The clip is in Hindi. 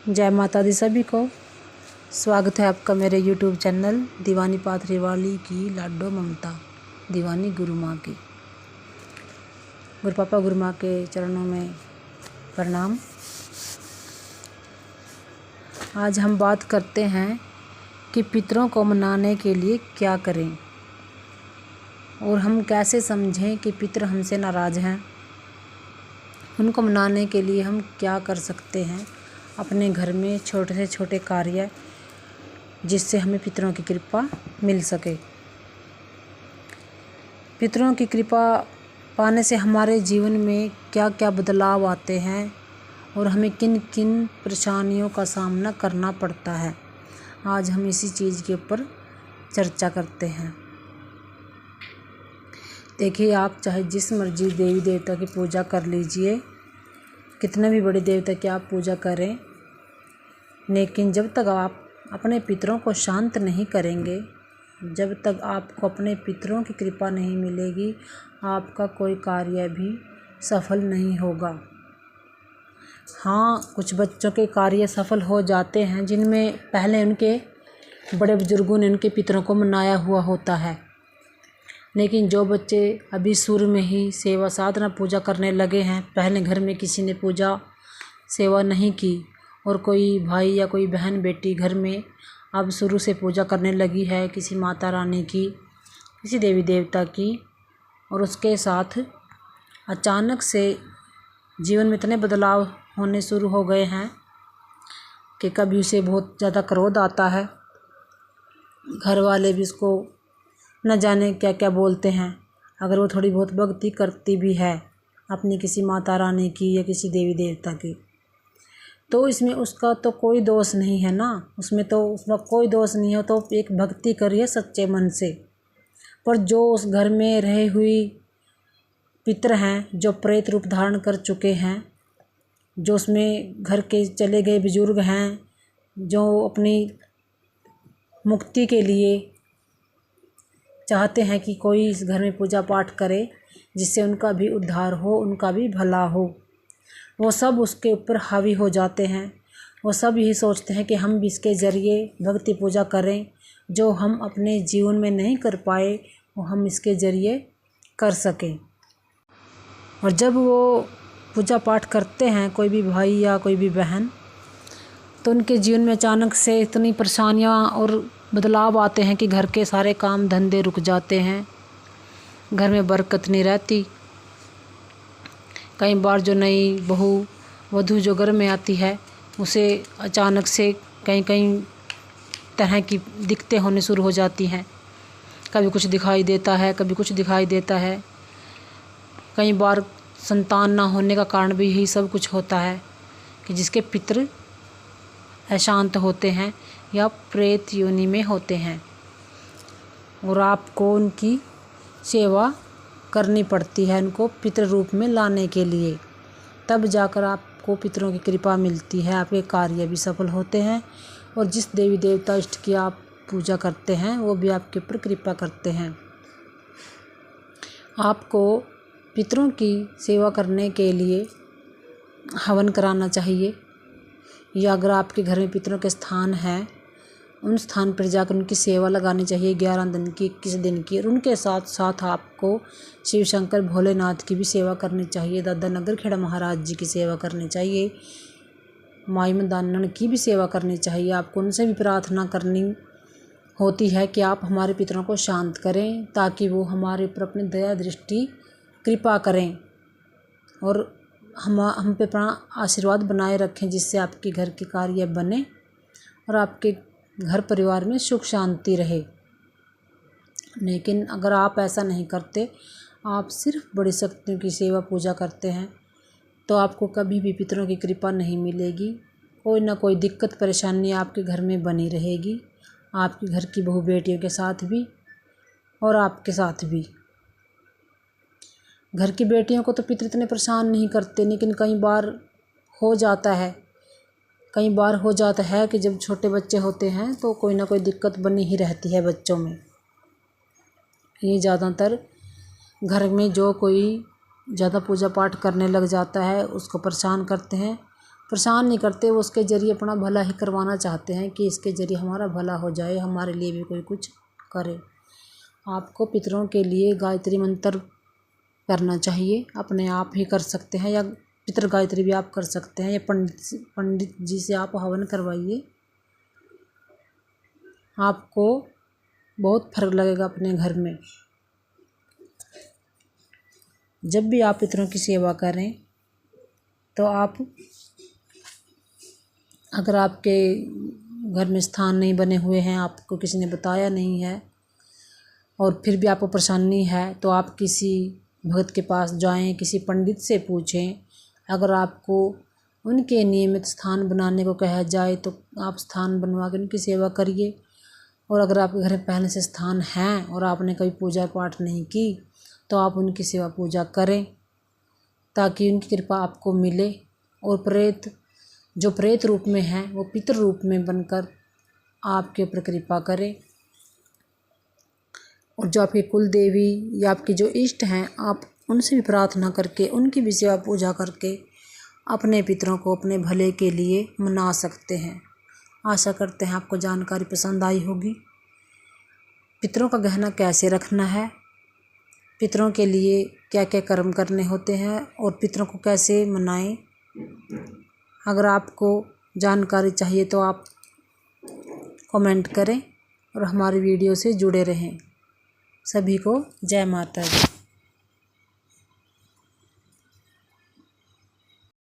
जय माता दी सभी को। स्वागत है आपका मेरे यूट्यूब चैनल दीवानी पाथरीवाली की लाडो ममता दीवानी गुरु माँ की। गुरु पापा गुरु माँ के चरणों में प्रणाम। आज हम बात करते हैं कि पितरों को मनाने के लिए क्या करें और हम कैसे समझें कि पितर हमसे नाराज़ हैं। उनको मनाने के लिए हम क्या कर सकते हैं अपने घर में, छोटे से छोटे कार्य जिससे हमें पितरों की कृपा मिल सके। पितरों की कृपा पाने से हमारे जीवन में क्या क्या बदलाव आते हैं और हमें किन किन परेशानियों का सामना करना पड़ता है, आज हम इसी चीज़ के ऊपर चर्चा करते हैं। देखिए, आप चाहे जिस मर्जी देवी देवता की पूजा कर लीजिए, कितने भी बड़े देवता की आप पूजा करें, लेकिन जब तक आप अपने पितरों को शांत नहीं करेंगे, जब तक आपको अपने पितरों की कृपा नहीं मिलेगी, आपका कोई कार्य भी सफल नहीं होगा। हाँ, कुछ बच्चों के कार्य सफल हो जाते हैं जिनमें पहले उनके बड़े बुजुर्गों ने उनके पितरों को मनाया हुआ होता है, लेकिन जो बच्चे अभी शुरू में ही सेवा साधना पूजा करने लगे हैं, पहले घर में किसी ने पूजा सेवा नहीं की और कोई भाई या कोई बहन बेटी घर में अब शुरू से पूजा करने लगी है किसी माता रानी की, किसी देवी देवता की, और उसके साथ अचानक से जीवन में इतने बदलाव होने शुरू हो गए हैं कि कभी उसे बहुत ज़्यादा क्रोध आता है, घर वाले भी उसको न जाने क्या क्या बोलते हैं। अगर वो थोड़ी बहुत भक्ति करती भी है अपनी किसी माता रानी की या किसी देवी देवता की, तो इसमें उसका तो कोई दोष नहीं है ना, उसमें कोई दोष नहीं है। तो एक भक्ति करिए सच्चे मन से। पर जो उस घर में रहे हुई पितर हैं, जो प्रेत रूप धारण कर चुके हैं, जो उसमें घर के चले गए बुजुर्ग हैं, जो अपनी मुक्ति के लिए चाहते हैं कि कोई इस घर में पूजा पाठ करे जिससे उनका भी उद्धार हो, उनका भी भला हो, वो सब उसके ऊपर हावी हो जाते हैं। वो सब यही सोचते हैं कि हम भी इसके ज़रिए भक्ति पूजा करें, जो हम अपने जीवन में नहीं कर पाए वो हम इसके ज़रिए कर सकें। और जब वो पूजा पाठ करते हैं, कोई भी भाई या कोई भी बहन, तो उनके जीवन में अचानक से इतनी परेशानियां और बदलाव आते हैं कि घर के सारे काम धंधे रुक जाते हैं, घर में बरकत नहीं रहती। कई बार जो नई बहू वधू जो घर में आती है, उसे अचानक से कई कई तरह की दिक्कतें होने शुरू हो जाती हैं। कभी कुछ दिखाई देता है, कभी कुछ दिखाई देता है। कई बार संतान ना होने का कारण भी यही सब कुछ होता है कि जिसके पितर अशांत होते हैं या प्रेत योनि में होते हैं और आपको उनकी सेवा करनी पड़ती है, उनको पितृ रूप में लाने के लिए। तब जाकर आपको पितरों की कृपा मिलती है, आपके कार्य भी सफल होते हैं और जिस देवी देवता इष्ट की आप पूजा करते हैं वो भी आपके ऊपर कृपा करते हैं। आपको पितरों की सेवा करने के लिए हवन कराना चाहिए, या अगर आपके घर में पितरों के स्थान है, उन स्थान पर जाकर उनकी सेवा लगानी चाहिए 11 दिन की, 21 दिन की। और उनके साथ साथ आपको शिव शंकर भोलेनाथ की भी सेवा करनी चाहिए, दादा नगर खेड़ा महाराज जी की सेवा करनी चाहिए, माई मदानन की भी सेवा करनी चाहिए। आपको उनसे भी प्रार्थना करनी होती है कि आप हमारे पितरों को शांत करें, ताकि वो हमारे ऊपर अपनी दया दृष्टि कृपा करें और हम पे अपना आशीर्वाद बनाए रखें, जिससे आपके घर के कार्य बने और आपके घर परिवार में सुख शांति रहे। लेकिन अगर आप ऐसा नहीं करते, आप सिर्फ बड़ी शक्तियों की सेवा पूजा करते हैं, तो आपको कभी भी पितरों की कृपा नहीं मिलेगी। कोई ना कोई दिक्कत परेशानी आपके घर में बनी रहेगी, आपके घर की बहू बेटियों के साथ भी और आपके साथ भी। घर की बेटियों को तो पितर इतने परेशान नहीं करते, लेकिन कई बार हो जाता है कि जब छोटे बच्चे होते हैं तो कोई ना कोई दिक्कत बनी ही रहती है बच्चों में। ये ज़्यादातर घर में जो कोई ज़्यादा पूजा पाठ करने लग जाता है उसको परेशान करते हैं, परेशान नहीं करते, वो उसके ज़रिए अपना भला ही करवाना चाहते हैं कि इसके ज़रिए हमारा भला हो जाए, हमारे लिए भी कोई कुछ करे। आपको पितरों के लिए गायत्री मंत्र करना चाहिए, अपने आप ही कर सकते हैं या पितर गायत्री भी आप कर सकते हैं, या पंडित जी से आप हवन करवाइए। आपको बहुत फर्क लगेगा अपने घर में। जब भी आप पितरों की सेवा करें तो आप, अगर आपके घर में स्थान नहीं बने हुए हैं, आपको किसी ने बताया नहीं है और फिर भी आपको परेशानी है, तो आप किसी भगत के पास जाएं, किसी पंडित से पूछें। अगर आपको उनके नियमित स्थान बनाने को कहा जाए तो आप स्थान बनवा के उनकी सेवा करिए। और अगर आपके घर में पहले से स्थान हैं और आपने कभी पूजा पाठ नहीं की तो आप उनकी सेवा पूजा करें, ताकि उनकी कृपा आपको मिले। और प्रेत, जो प्रेत रूप में हैं, वो पितर रूप में बनकर आपके ऊपर कृपा करें। और जो आपके कुल देवी या आपके जो इष्ट हैं, आप उनसे भी प्रार्थना करके, उनकी भी सेवा पूजा करके अपने पितरों को अपने भले के लिए मना सकते हैं। आशा करते हैं आपको जानकारी पसंद आई होगी। पितरों का गहना कैसे रखना है, पितरों के लिए क्या क्या कर्म करने होते हैं और पितरों को कैसे मनाएं। अगर आपको जानकारी चाहिए तो आप कमेंट करें और हमारी वीडियो से जुड़े रहें। सभी को जय माता दी।